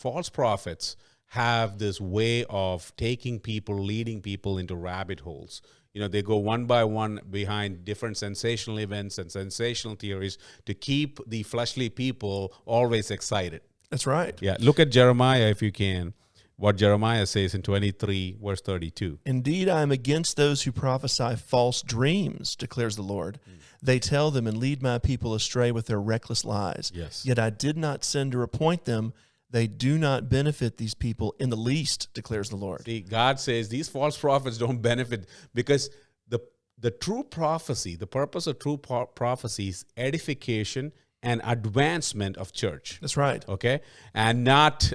false prophets have this way of taking people, leading people into rabbit holes. They go one by one behind different sensational events and sensational theories to keep the fleshly people always excited. That's right. Yeah, look at Jeremiah if you can. What Jeremiah says in 23, verse 32. Indeed, I am against those who prophesy false dreams, declares the Lord. They tell them and lead my people astray with their reckless lies. Yes. Yet I did not send to appoint them. They do not benefit these people in the least, declares the Lord. See, God says these false prophets don't benefit because the true prophecy, the purpose of true prophecy is edification and advancement of church. That's right. Okay? And not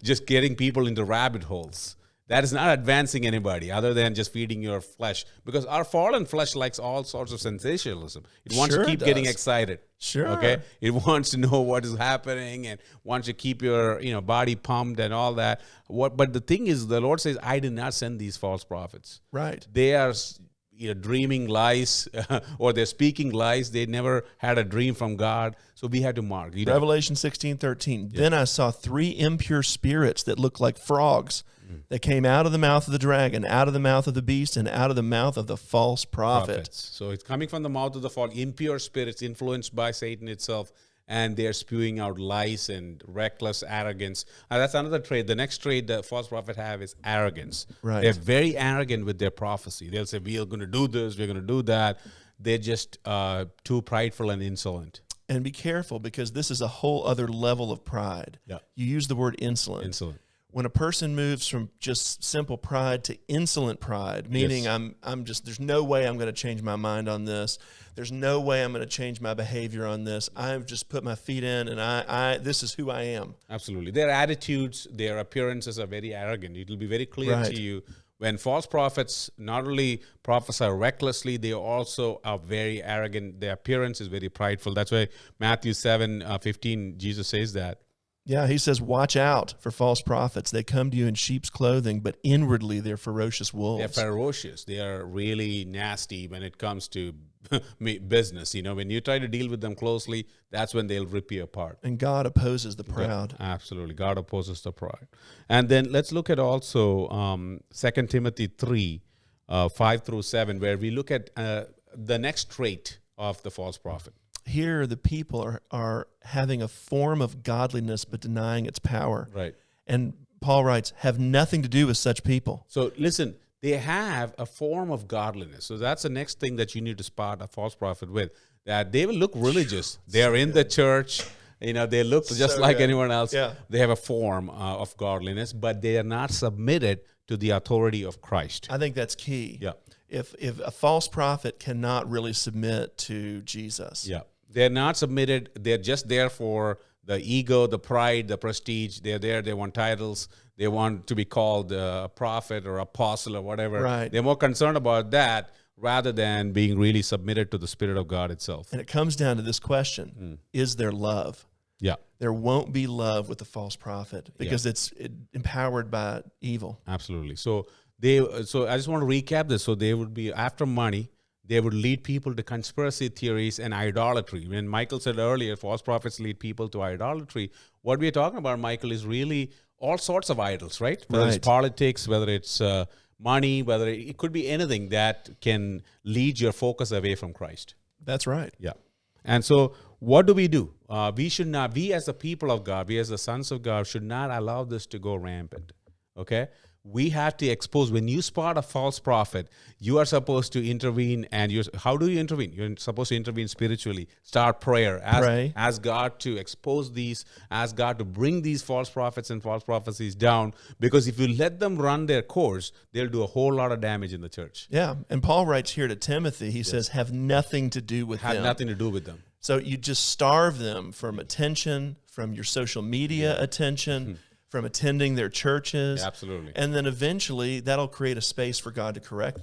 just getting people into rabbit holes. That is not advancing anybody other than just feeding your flesh. Because our fallen flesh likes all sorts of sensationalism. It wants to keep getting excited. Sure. Okay? It wants to know what is happening and wants to keep your body pumped and all that. But the thing is, the Lord says, I did not send these false prophets. Right. They are dreaming lies or they're speaking lies. They never had a dream from God. So we had to mark. Revelation 16:13. Yeah. Then I saw 3 impure spirits that looked like frogs that came out of the mouth of the dragon, out of the mouth of the beast, and out of the mouth of the false prophet. So it's coming from the mouth of the false, impure spirits influenced by Satan itself. And they're spewing out lies and reckless arrogance. That's another trait. The next trait the false prophet have is arrogance. Right. They're very arrogant with their prophecy. They'll say, we are going to do this, we're going to do that. They're just too prideful and insolent. And be careful, because this is a whole other level of pride. Yeah. You use the word insolent. Insolent. When a person moves from just simple pride to insolent pride, meaning I'm just, there's no way I'm going to change my mind on this. There's no way I'm going to change my behavior on this. I've just put my feet in, and I this is who I am. Absolutely. Their attitudes, their appearances are very arrogant. It will be very clear to you when false prophets not only prophesy recklessly, they also are very arrogant. Their appearance is very prideful. That's why Matthew 7:15, Jesus says that. Yeah, he says, watch out for false prophets. They come to you in sheep's clothing, but inwardly they're ferocious wolves. They're ferocious. They are really nasty when it comes to business. When you try to deal with them closely, that's when they'll rip you apart. And God opposes the proud. Yeah, absolutely. God opposes the proud. And then let's look at also 2 Timothy 3, 5 through 7, where we look at the next trait of the false prophet. Here, the people are having a form of godliness but denying its power. Right. And Paul writes, have nothing to do with such people. So listen, they have a form of godliness. So that's the next thing that you need to spot a false prophet with. That they will look religious. They are in the church. They look just like anyone else. Yeah. They have a form of godliness, but they are not submitted to the authority of Christ. I think that's key. Yeah. If a false prophet cannot really submit to Jesus. Yeah. They're not submitted. They're just there for the ego, the pride, the prestige. They're there. They want titles. They want to be called a prophet or apostle or whatever. Right. They're more concerned about that rather than being really submitted to the Spirit of God itself. And it comes down to this question. Is there love? Yeah. There won't be love with the false prophet because it's empowered by evil. Absolutely. So I just want to recap this. So they would be after money. They would lead people to conspiracy theories and idolatry. When Michael said earlier, false prophets lead people to idolatry. What we're talking about, Michael, is really all sorts of idols, right? Whether it's politics, whether it's money, whether it could be anything that can lead your focus away from Christ. That's right. Yeah. And so what do? We should not, we as the people of God, we as the sons of God, should not allow this to go rampant. Okay? We have to expose. When you spot a false prophet, you are supposed to intervene. And how do you intervene? You're supposed to intervene spiritually. Start prayer. Ask God to expose these. Ask God to bring these false prophets and false prophecies down. Because if you let them run their course, they'll do a whole lot of damage in the church. Yeah. And Paul writes here to Timothy, he says, have nothing to do with them. Have nothing to do with them. So you just starve them from attention, from your social media attention, from attending their churches. Absolutely. And then eventually that'll create a space for God to correct them.